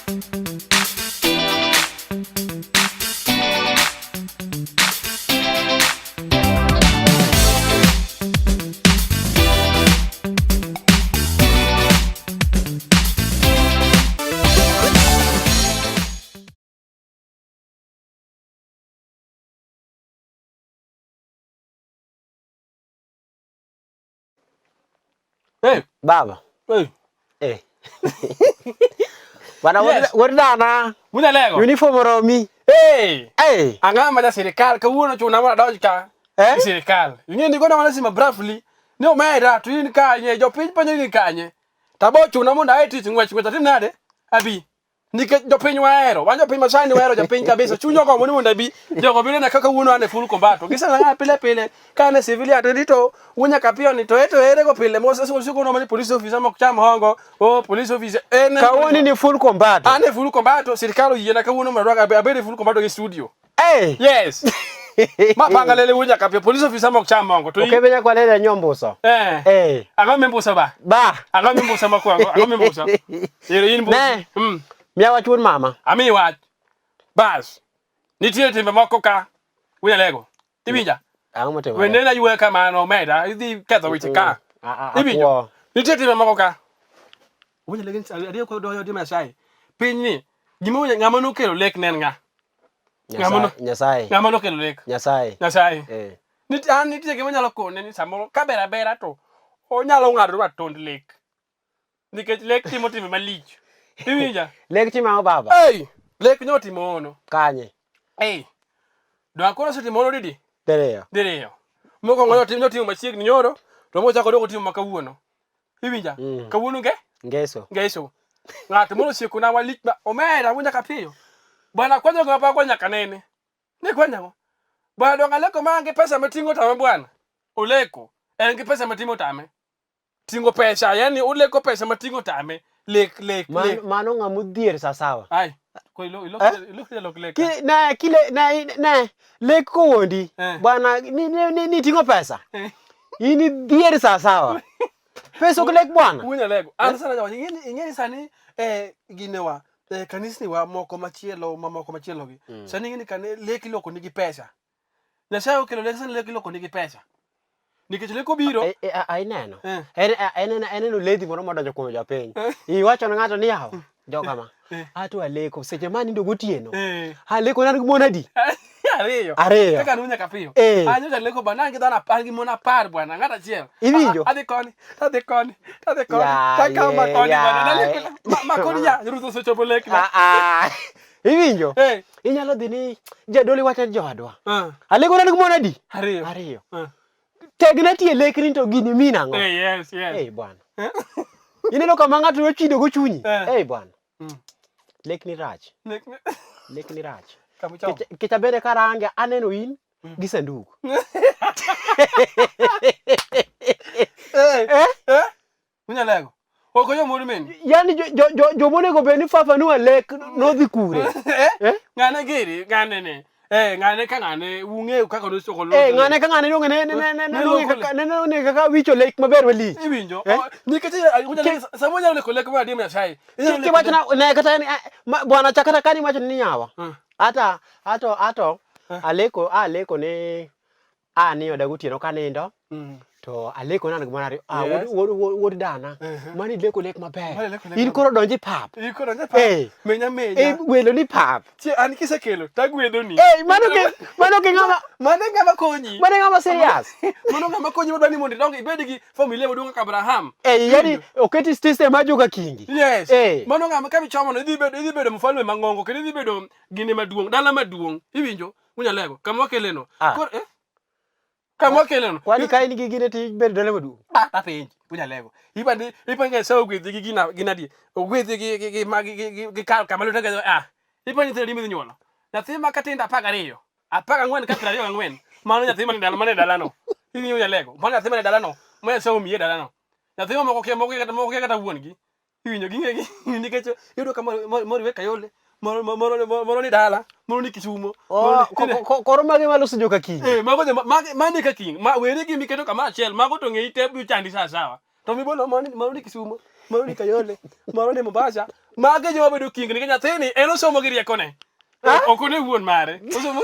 Hey, Baba. hey. Eh. Bana wordana. Muna lego. Uniform romi. Hey. Hey. Anga ma da serikal ka wono chuna ma da ka. Eh? Serikal. Ngendi gona wana sima brafli. No maida tu yin ka nye jo pin pa nyi ka nye. Tabo chuna mo na eti ngwa chwe tatin nade. Abi. Nike jo pin waero. Wanjo pin masani waero jo pin kabisa. Chunyo ko mo na bi. Jo ko bile na kaka wono ane full combat. Kisa nga pile pile. Kana civil atendito wunya kapio ni toeto ere ko pile mo sasa usiku no mali police officer mo chama hongo. Oh police officer. Kawoni ni full combat. Ane full combat serikali yena ka wono mradwa abere full combat ke studio. Hey. Yes. Mapangalele wunya kapio police officer mo chama hongo. Okebenya kwa lele nyomboso. Eh. Aga membusa ba. Ba. Aga membusa makwango. Aga membusa. Yere yin Ne. Mia wachun mama. Ami wat. Bas. Nitie timbe moko ka. Wunya lego. Tibija. Angote. Wende na yuwe ka mano meda. Idi ketho witi ka. Tibija. Nitie timbe moko ka. Wunya lego ade ko do yo di masai. Pinyi. Gimo ngama no kelo lek nen nga. Nyasai. Ngama no kelo lek. Nyasai. Nyasai. Eh. Nitie gimo nyalo kone ni samoro ka bera bera to. O nyalo ngado wa tond lek. Nikech lek timo timbe malich. Tibija. Lek chima baba. Hey, lek nyoti mono. Kanye. Hey. Do akora soti mono didi? Dereyo. Dereyo. Moko ngoyo tim nyoti machiegni nyoro, to mo chako doko tim makawuono. Iwinja? Kawuono ge? Ngeso. Ngeso. Ng'at mono sieko na walich ma omera wunya kapiyo. Bwana kwanza ngapa kwa nyaka nene. Ni kwanya ngo. Bwana do ngaleko mangi pesa matingo tame bwana. Oleko. En gi pesa matingo tame. Tingo pesa, yani uleko pesa matingo tame. Lek. Mano ngamudhier sasawa. Ai. Ko ilo lek. Kile lek ko wondi. Bwana ni tingo pesa. Ini dhier sasawa. Pesa ko lek bwana. Wunya lego. Ansa na jawa ingeni sani ginewa kanisni wa moko machielo mamoko machielo gi. Sani ngeni kan lek loko nigi pesa. Nyasaye okelo lek sani lek loko nigi pesa. Nikech leko biro ai neno. En no ledi moro modo jokunyo japiny. Iwacho na ngato ni yawa. Jokama. Atu aleko seche mani ndo gotieno. Aleko nan monadi. Ariyo. Kaka nunya kapiyo. Anyo ja leko bana ngi dana pangi mona par bwana ngata chiel. Iwinjo. Ade koni. Kaka makoni bwana na leko. Makoni ya ruto so chopo lek. Iwinjo. Inyalo dhi ni jadoli wacho jowadwa. Aleko nan monadi. Ariyo. Tegna tie lekri to gini minango. Yes. Bwana. Ineno kama ng'ato nochido go chunyi. Bwana. Lekni rach. Lekni rach. Kitabere karange aneno in gi sanduku. Munya lego. Oko yo modu men. Yani jo monego beni fafa nu lek no dhi kure. Ngane giri, ngane ne. Ngane ka ngane unge kaka no soko lo. Ngane ka ngane no ne kaka wicho lek maber wali. Iwinjo. Niketi samonya le kolek ma dim ya sai. Ki wachna ne kata bwana chakata kani wacho ni nyawa. Ato aleko ne ani oda gutieno kanindo. To aleko nan gmanari wod dana mani leko lek maber in koro donji pap menya welo ni pap ti an kisekelo tagwedo ni mano ke ngama konyi mano ngama serious mano ngama konyi modani mondi dongo ibedi gi familia modongo ka Abraham yani oketi system ajoga kingi yes mano ngama ka bichomo no idhi bedo mfalme mangongo kendo idhi bedo gine maduong dala maduong iwinjo munya lego kama wakeleno Kamo keleno. Kwani kai ni gigine ti ber dole madu. Penji, punya lego. Ipange sa ogwedhi gi gina di. Ogwedhi gi kamalo taga Ipange tedi mi nyolo. Nyathi ma katinda apaga riyo. Apaga ngwen ka 24. Mano nyathi ma mane dalano. Ini punya lego. Mano nyathi ma dalano. Mo sa omiye dalano. Nyathi ma moko kata wuon gi. Iwinjo gi nikech yudo ka mori weka yole. Moro ni dala, moro ni Kisumo. Koro mage maloso joka king. Mane ka king. Ma were gi miketo kama achiel, mago to ngei te bu chandi sawa. To mi bono moro ni Kisumo. moro ni Kayole, moro ni Mombasa. Mage joma bedo king ni nyathini en osomo gi rieko ne. Ok ne wuon mare. Osomo.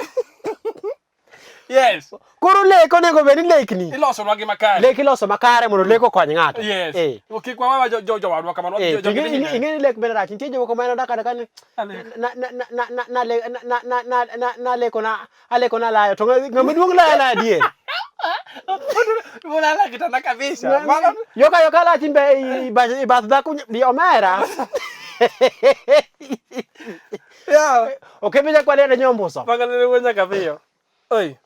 Yes. Koro leko nego bed ni lekni. Iloso nwa gi makare. Lek iloso makare mondo leko kony ng'ato. Yes. Ok kwa wa jo wadwa kamano. Ing'eni lek bende rach. Nitie jomoko ma daka kan na leko na layo to ng'ama duong' la dier. Mulala kitana kabisa. Yoka la timbe ibath dhako di omera. Yeah. Okay, bija kwa leo nyomboso. Pangalele wonya kabio. Oi.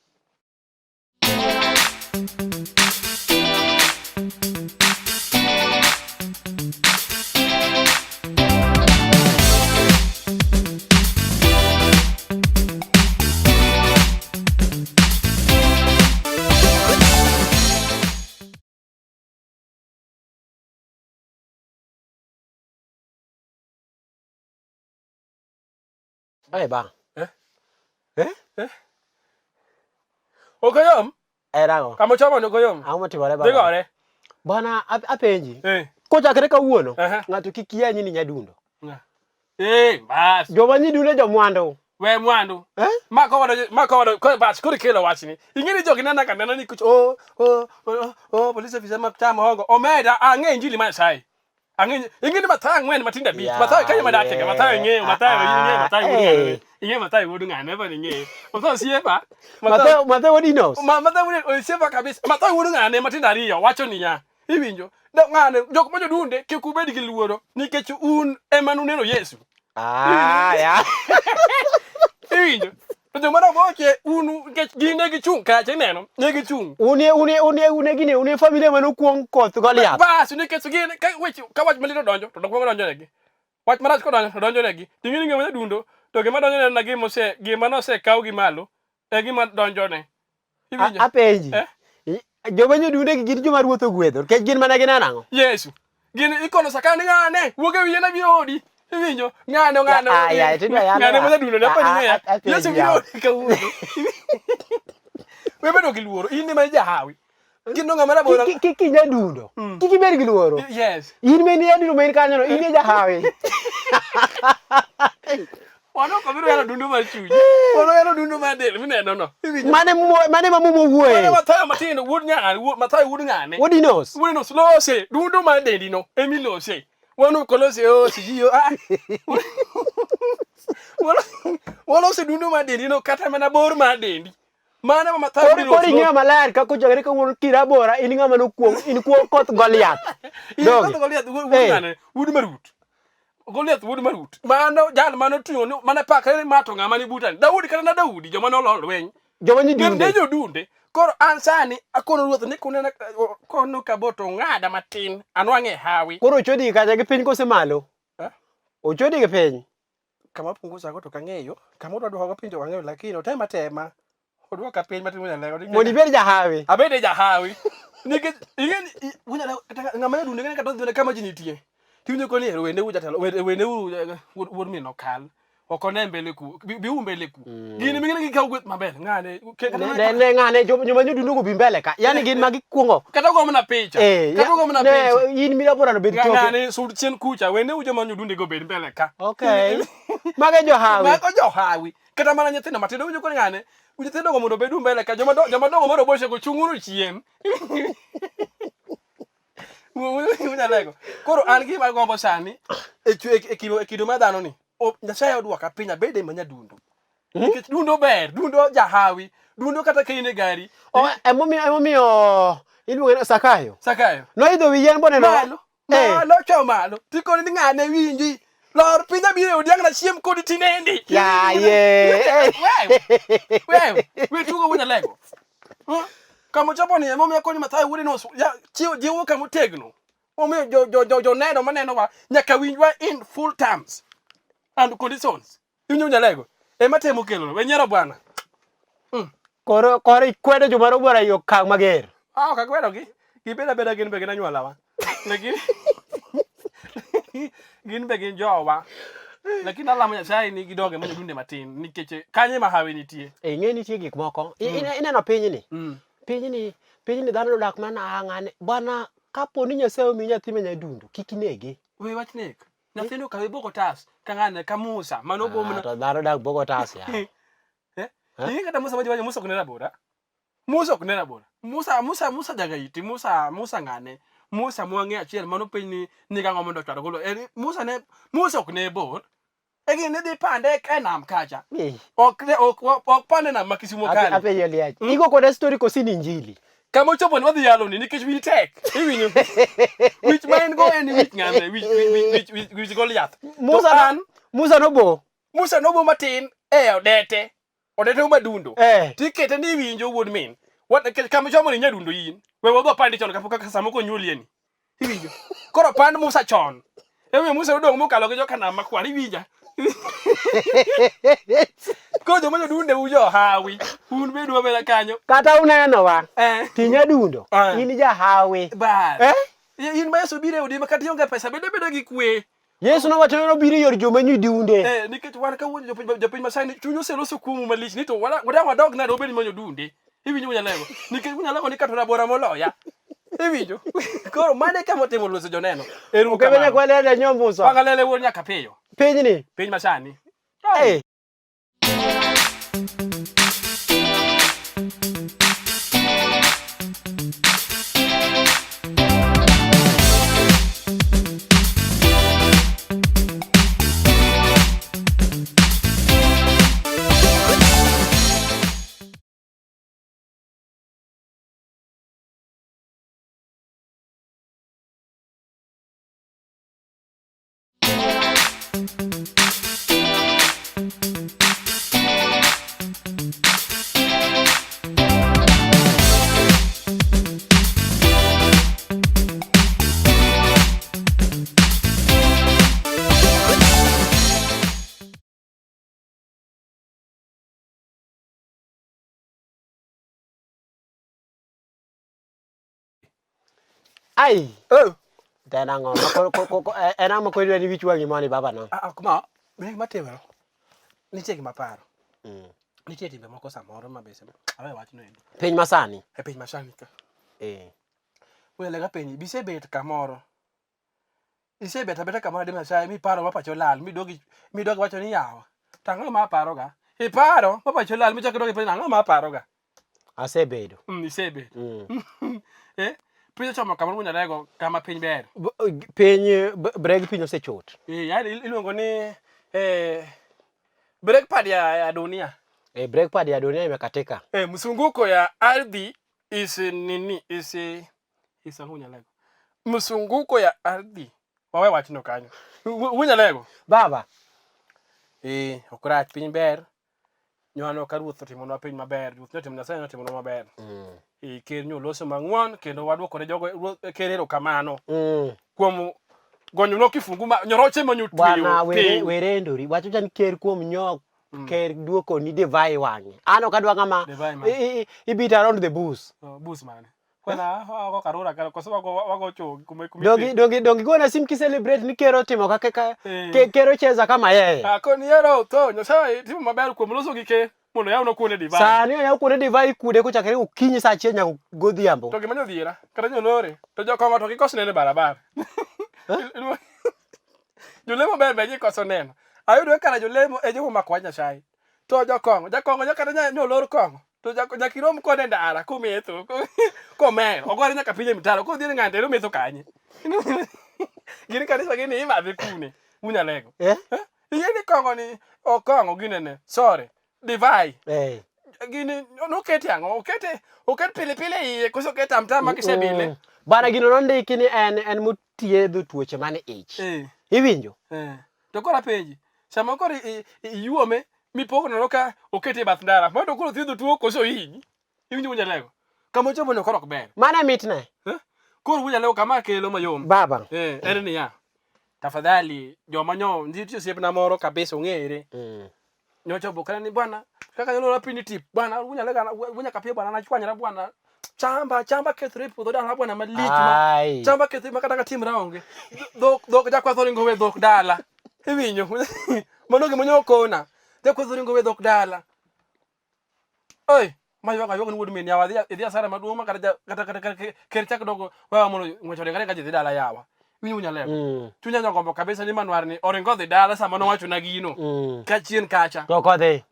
Ai ba. Okoyom? Erago. Kamo chama no koyom. Amo timore ba. Digore. Bana apenji. Kochakre kawuono. Ng'ato kik yanyi ni nyadundo. Bas. Joma nyidundo jomwandu. We mwandu. Mako ko bas kuri kelo wachini. Ingeni jogi nana kanana ni kuch police officer maptama hongo. Omeda ange injili masai. Ange ingeni matang ngwen matinda beach. Matang kanya madake matang nge matang inge matai wodu ngane ba ninge. Matang siepa. Matang wodi knows. Matang wodi siepa kabisa. Matang wodu ngane matinda riyo wacho niya. Iwinjo. Ngane jok mojo dunde kikubedi gi luoro nikech un emanu neno Yesu. Ya. Iwinjo. To joma roboche unu gine gi chung kache neno. Ne gi chung. Une gine une familia mano kuong koth Goliath. Bas nikech gine ka wach malito donjo to dongo donjo negi. Wach marach ko donjo negi. Tingini ngema dundo to gima donjo ne na gima no se kaw gi malo e gima donjo ne. Iwinjo. Apenji. Joma nyodunde gi gin joma ruoth ogwedho kech gin mana gin anang'o? Yesu. Gin ikono sakani ng'ane wuoge wiye na biro odi. Iwinjo ng'ano ng'ane ma dundo na pani ng'eya. Yesu biro kawuono. We bedo gi luoro in ma jahawi. Gino ng'ama rabora. Kiki nyadundo. Kiki bed gi luoro. Yes. In meni nyadundo men kanyo no in jahawi. Wano ko biro yalo dundo mar chuny. Wano yalo dundo mar del mineno no. Mane mamumo wuoye. Mane Mathayo matindo wuod ng'ane, Mathayo wuod ng'ane. What he knows? Wuod knows lose dundo mar dendi no. Emi lose. Wano ko lose sijiyo. Wano se dundo mar dendi no kata mana bor mar dendi. Mana Mathayo biro. Kori ng'e maler ka kojagre ka wuon kirabora in ng'ama no kuong in kuong koth Goliath. Dog. Goliath wuod ng'ane, wuod marut. Goliath wuod marut. Mano jal mano tuyo mana pakre mato ng'ama ni butani. Daudi kata na Daudi joma no lol lweny. Joma nyidunde. Gin dunde. Koro an sani akono ruoth ni kunena kono kaboto ng'ada matin anwang'e hawi. Koro ochodi kacha gi piny kose malo. Ochodi gi piny. Kama punguza go to kang'eyo. Kama odwa go pinjo wang'eyo lakini otema. Odwa piny matin munya lego. Moni bed jahawi. Abede jahawi. Nikech ingeni munya lego ng'ama dunde ngene kata dunde kama jinitie. Tiunyo ko ni wende u jatelo wende u wuod min okal. Okone mbele ku bi mbele ku. Gini mingine gi kawgwet maber ng'ane. Ne ng'ane joma nyodundo go bi mbele ka. Yani gin magi kuongo. Kata go mna picha. Kata go mna picha. In mirabora no bed toke. Ng'ane sud chien kucha wende u joma nyodunde go bed mbele ka. Okay. Mage johawi. Mage johawi. Kata mana nyithindo matindo winjo ko ng'ane. Nyithindo go mondo bedu mbele ka joma dongo mondo boshe go chunguru chien. Lego. Koro an gi mar gombo sani e kido ma dhano ni. Nyasaye odwaka pinya bede manya dundo. Nikech dundo ber, dundo jahawi, dundo kata kaine gari. Emomiyo iluonge Sakayo. Sakayo. No idho wi yien boneno. Malo cho malo. Tikoni ni ng'ane winji. Lor pinya biro odiang na chiem kodi tinendi. Ya ye. We tugo wunya lego. Kamo chapo ni emomiyo koni Mathayo wuode no ya jiwo kamo tegno. Omiyo jo neno maneno wa nyaka winjwa in full terms and conditions. Inyunya lego. Ema temo kelo we nyero bwana. Koro kwedo joma robora yo kang mager. Ka kwedo gi. Gibeda gin be gin anyuola wa. Lakini gin be gin jowa. Lakini alamo Nyasaye ni gidoge manyo dunde matin nikech kanye ma hawe nitie. Ng'e nitie gik moko. Ineno piny ni. Piny ni dhano dak mana ng'ane bwana kapo ni Nyasaye omi nyathi ma nyadundo kik inege. We wach nek. Nyathino ka boko tas ka ngane ka Musa mano bomna. To dhano dak boko tas ya. Ni kata Musa waje Musa kunena bora. Musa kunena bora. Musa daga iti Musa ngane. Musa mwange achiel mano piny ni ka ngomondo chwaro golo. Musa okne bor. Egi ne di pande ka nam kacha. Ok pande nam makisimu kale. Ape yeli. Igo kode story ko sin injili. Kamo chopo ni wadhi yalo ni nikech will take. Iwinyo. Which man go and which ngane which Goliath. Musa nobo matin odete. Odete madundo. Tikete ni winjo wuod min. Kamo chopo ni nyadundo yin. We wadho pande chon kapok samoko nyulieni. Iwinjo. Koro pand Musa chon. Ewe Musa odong mokalo gi joka nam makwar iwinja. Ko jo dunde ujo hawi. Un bedu wabela kanyo. Kata uneno wa. Ti nyadundo. In ja hawi. Ba. In ma Yesu bire odi makati yonga pesa bedo gi kwe. Yesu no wacho no bire yor joma nyudunde. Nikech wan ka wuon jopiny masani chunyo se loso kumu malich ni to wada dog na robeni manyo dunde. Iwinjo munyalego. Nikech munyalego ni katona bora moloya. Iwinjo. Koro mane kama temo loso joneno. Eru kama. Kebenya kwalele nyombuso. Pangalele wuon nyaka peyo. Piny ni. Piny masani. Ai. Tena ngo. Ena mo ko ni wichu wangi mani baba no. Kuma. Me matewero. Nitie gima paro. Nitie timbe moko samoro mabese. Awe wach no endo. Piny masani. Piny masani ka. Wele ga piny bisebet kamoro. Isebet abeta kamoro de Nyasaye mi paro mapacho lal mi dogi wacho ni yawa. Tang'o ma paro ga. Iparo mapacho lal mi chakro piny ang'o ma paro ga. Asebedo. Isebedo. Piny chomo kamoro munyalego kama piny ber. Piny breg piny osechot. Yani iluongo ni break pad ya dunia. Break pad ya dunia imekatika. Msunguko ya ardhi unyalego. Msunguko ya ardhi. Wawe wachino kanyo. Unyalego. Baba. Okrach piny ber. Nywano ka ruoth otimonwa piny maber. Ruoth notimo Nyasaye notimonwa maber. Ker nyoloso mang'won kendo wadwokore jogo ker erokamano. Kuom gonyo kifungu nyoroche manyotweyo. Bwana werendori. Wacho chan ker kuom nyok. Ker duoko ni divai wangi. Ano kadwa ngama. Ibit around the booth. Booth man. Kwena wako karura koso wako cho dongi gona sim ki celebrate ni kero timo kaka kero cheza kama yeye. Koni yero to Nyasaye timo maber kuom loso gi ke mondo yaw no kuone divai. Sani yaw kuone divai kude ko chakre ukinyi sa chienya godhiambo. To gimanyo dhiera kata nyolore to jokongo to gikosne ne barabara. Jolemo ber be gikoso neno. Ayudo kana jolemo jogo makwa Nyasaye. To jokongo nyakata nyolor kongo. To jakirom kode ndara kumetho komen ogore nyaka pinye mitaro ko dhier ng'ante ero metho kanye. Gini kanisa gini imadhi kune munyalego. Yeni kongo ni okongo ginene sore divai. Gini noketi ang'o oket pile iye koso ket amtama kisebile. Bana gino nondiki ni en mutiedho tuoche mane ich. Iwinjo? To kora penji sama koro iyuome mipoko nono ka okete bath ndara mondo koro thiedho tuo koso hinyi. Iwinjo munyalego. Kama chopo no korok ber. Mana mitne. Koro munyalego kama kelo mayom. Baba. En niya. Tafadhali joma nyo nditi osiepna moro kabisa ong'ere. Nyochopo kana ni bwana kaka nyolo pini tip bwana unya kapie bwana anachwanyara bwana chamba kethre puodho dala bwana malich chamba kethre makata ka tim raonge dok jakwatho ngowe dhok dala. Iwinjo mono gimonyo kona jakwatho ngowe dhok dala. Oi ma yoga yoga wuod min yawa idhi asara maduong' ma kata ker chak dogo wa mono ngwecho de kare dhi dala yawa winyo nyalego chunya nyogombo kabisa ni manwar ni oringo dhi dala sama nowacho na gino ka chien kacha to kodhi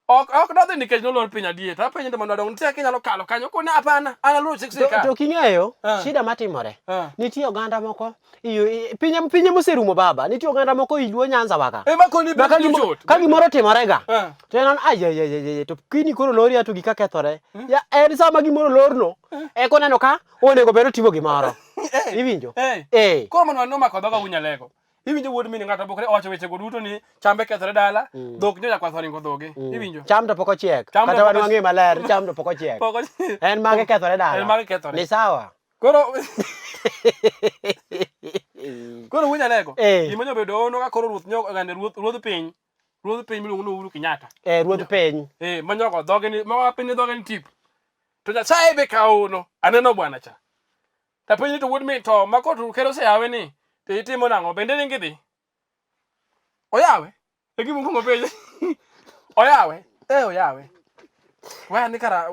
ok dodhi nikech nolor piny adier to penjo to manwar dong nitie kinyalo kalo kanyo kona hapana ana lu 6 ka to king'eyo shida matimore nitie oganda moko pinye moserumo baba nitie oganda moko iluo Nyanza waka ka gimoro timorega to en ayayayay to kini koro lori atu gika kethore ya en sama gimoro lorno eko neno ka onego bedo timo gimoro iwinjo koro manwar nomako dhoga Wunyalego iwinjo wuod mini ng'ato bokre owacho weche go duto ni chambe kethore dala dhok nyonya kwath oringo dhoge iwinjo cham to pok ochiek kata wan wang'e maler cham to pok ochiek en mage kethore dala ni sawa koro Wunyalego gima nyobedo ono ka koro ruodh piny miluongo ni Uhuru Kenyatta ruodh piny manyogo dhoge ni mawapiny dhoge ni tip to Nyasaye be kaono aneno bwana cha ta piny to wuod mi to makotu kero seyawe ni to itimo nang'o bende ningi dhi oyawe e gima kuongo penjo oyawe oyawe wa ni kara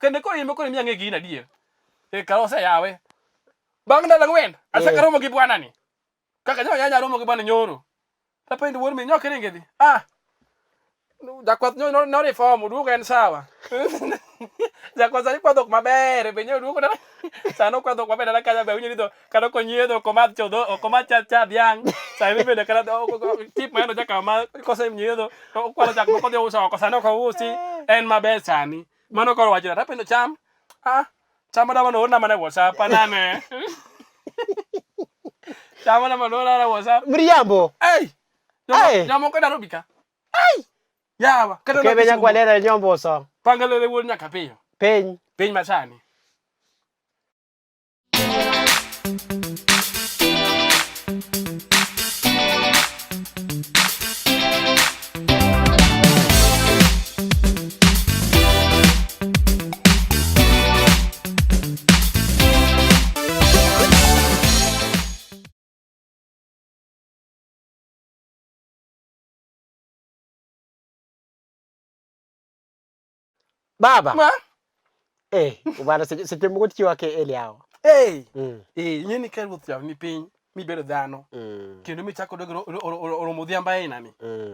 kende ko imbe ko imiyange gina adier kara oseyawe bang' ndalo ng'wen asekaromo gi bwana ni kaka nyanya romo gi bwana nyoro ta piny to wuod mi nyoke ningi dhi jakwath no reform duogo en sawa jakwath sani kwadhok maber be nyo duogo sano kwadhok maber dala kanya be winjo ni kata konyiedho komadh chodho okomadh cha dhiang' sani bende kata tip mayano jaka ma kose nyiedho okwalo chak moko dhi uso oko sani ok ousi en maber sani mano koro wachona tapendo cham madama noorna mana WhatsApp anane cham madama noorna WhatsApp mriambo jomoko daro bika yawa kata kebe nyakwalera nyombo so pangalele wuod nyaka piyo piny masani baba ubana seche moko tiwa ke eliawo nyeni ka ruoth jaw ni piny mibedo dhano kendo michako dogo oromo dhiambo aina ni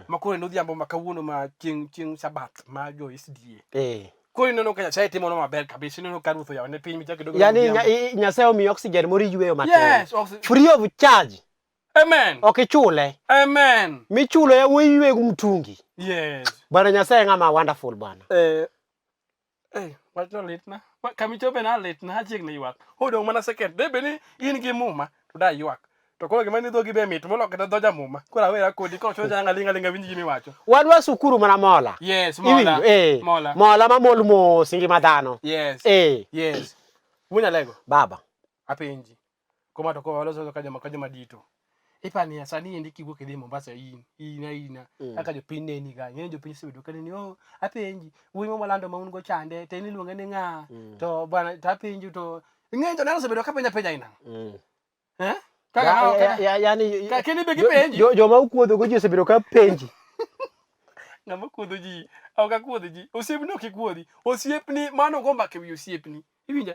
makoro en odhiambo ma kawuono ma chieng' sabath ma jo SDA koro ineno ka Nyasaye timono maber kabisa ineno ka ruoth jaw ne piny michako dogo yani Nyasaye omi oxygen moro yweyo matin free of charge amen ok ichule amen michulo ya wuyiwe mtungi bwana Nyasaye ng'ama wonderful bwana wach no litna kamichope na litna achieg ne ywak odong' mana second debe ni in gi muma to da ywak to koro gima ni dhogi be mit molo kata dho jamuma koro awera kodi ko cho janga linga winji gimi wacho wadwa sukuru mana mola mola mamol mo singi madhano Wunyalego baba apenji koma to ko waloso ka joma dito ipani sani endi kiwuok idhi Mombasa ina kaka jopiny neni ga ng'eny jopiny sebedo kani ni apenji wuoyi molando ma un go chande to en iluonge ni ng'a to bwana to apenji to ng'eny to neno sebedo ka penja ina yani kini be gipenji joma ukuodho go ji osebedo ka penji ng'ama kuodho ji ok akuodho ji osiepni ok ikuodhi osiepni mano go mbaka wi osiepni iwinja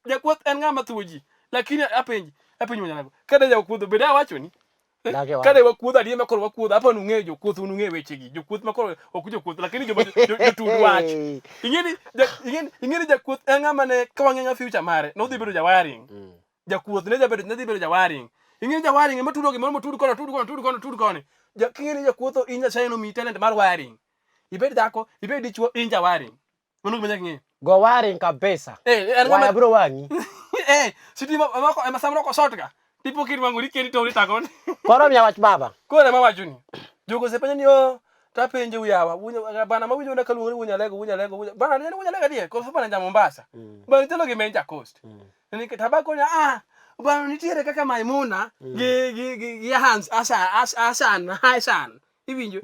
jakuoth en ng'ama thuo ji lakini apenji Wunyalego kada jakuodho bede awacho ni kada wakuodho adiema koro wakuodho apa nung'eyo jokuoth unung'e wechegi jokuoth makoro ok jokuoth lakini jotud wach ing'eni jakuoth en ng'ama ne kawang'eng'a future mare nodhi bedo jawaring jakuoth ne dhi bedo jawaring ing'eni jawaring ema tudo gimoro motud kono king'eni jakuotho in Nyasaye nomiyi talent mar wiring ibed dhako ibed dichuo in jawaring mano gima nyaka ing'e go wiring kabisa waya bro wangi sitima mako ema samro ko sotga tipo kirwango rikeni to ritakon koro miya wach baba kore ma wacho ni jogo sepenyo ni ta penje uyawa bana ma winjo na kaluore Wunyalego bana ne Wunyalego die ko bana ja Mombasa bana telo gi menja coast ni tabako nya bana nitiere kaka Maimuna gi Hans Hassan iwinjo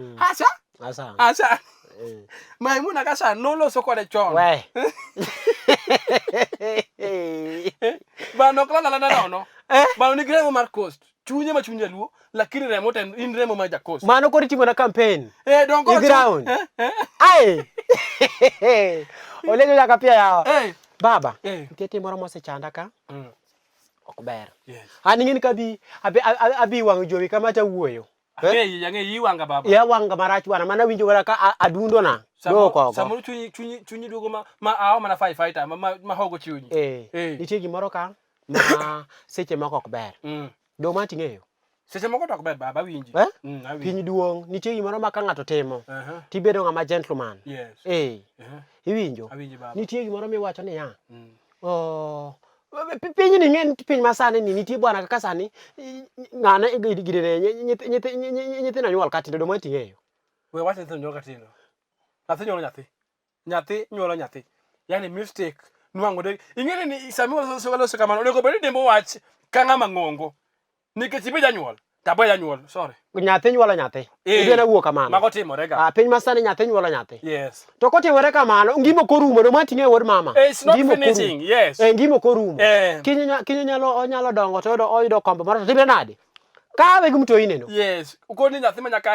Hassan Maimuna kasa no loso kode chon bano kala no bano ni gremo mar coast chunye ma chunye luo lakini remo ten in remo ma jakos mano kori timo na campaign dongo ground ai olego jaka pia yao baba ntieti moro mose chanda ka okber ani ngin ka bi abi wang jowi kama ta wuoyo yange yiwanga baba ya wanga marach wana mana winjo wala ka adundo na doko samuru chunyi dugo ma awo mana fighter ma hogo chunyi nitie gimoro ka ma seche moko okber do ma tingeyo seche moko tok ber baba winji piny duong nitie gimoro ma ka ngato timo tibedo ngama gentleman iwinjo nitie gimoro miwacho ni ya piny ni ng'en piny masani ni nitie bwana kaka sani ng'ane gidene nyithina nyuol katindo do ma tingeyo we wacho nyithina nyuol katindo nyathi nyuolo nyathi nyuolo nyathi yani mistake nuango de ingene ni Samuel so kamano onego bed dembo wach ka ng'ama ng'ongo nikech ibe janyuol tabo janyuol sorry nyathi nyuolo nyathi idena wuo kamano mago timore ga piny masani nyathi nyuolo nyathi yes to kotimore kamano ngimo korumo do ma tingeyo wod mama it's not finishing yes ngimo korumo kinyo nyalo dongo to oyudo kombe moro to tibe nade kawe gumto ineno yes ukoni nyathi ma nyaka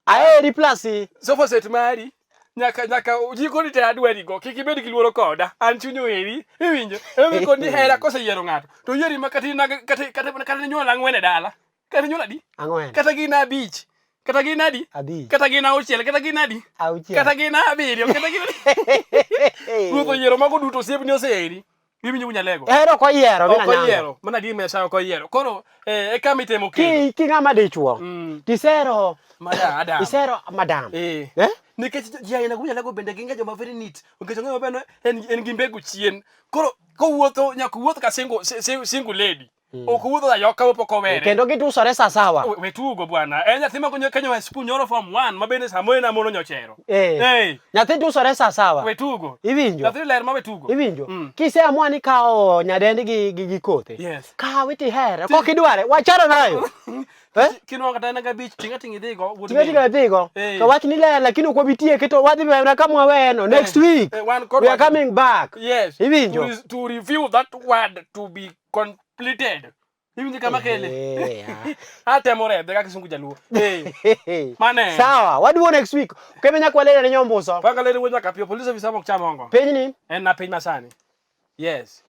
aheri plus sofa set mari nyaka jiko ni te adwari go kikibed gi luoro koda an chunyo eri iwinjo emi koni hera kose yiero ngato to yieri makati kata nyola ang'wen e dala kata nyola di ang'wen kata gina abich kata gina di kata gina auchiel kata gina di kata gina abiriyo kata gina ruto yiero mago duto siep ni oseri iwinjo unyalego ero ko yiero mina nyama yiero mana di mesa ko yiero koro e kama itemo kendo ki ngama dichuo tisero madam isero madam nikech jaina kunyalego bende ginga joma very neat nikech ng'eyo beno en gi mbegu chien koro kowuotho nyaka wuoth ka single lady ok wuotho da yoka opoko were kendo gitusore sasawa we tugo bwana nyathi ma kanyo school nyoro form 1 ma bende samoena mono nyochero nyathi tusore sasawa we tugo iwinjo nyathi ler ma we tugo iwinjo kiseamua ni kao nyadendi gi kothe kawe ti here kok idware wachana nayo kino kata na gabich tingatingi dhigo ka wach ni ler lakini ok wabitie keto wadhi wena kama weno next week we are coming back iwinjo to review that word to be completed iwinjo kama kele atemore de kakisungu jaluo mane sawa waduo next week kemenya kwalele ne nyombuso panga lele wonya kapio police officer mok chamongo piny ni en na piny masani yes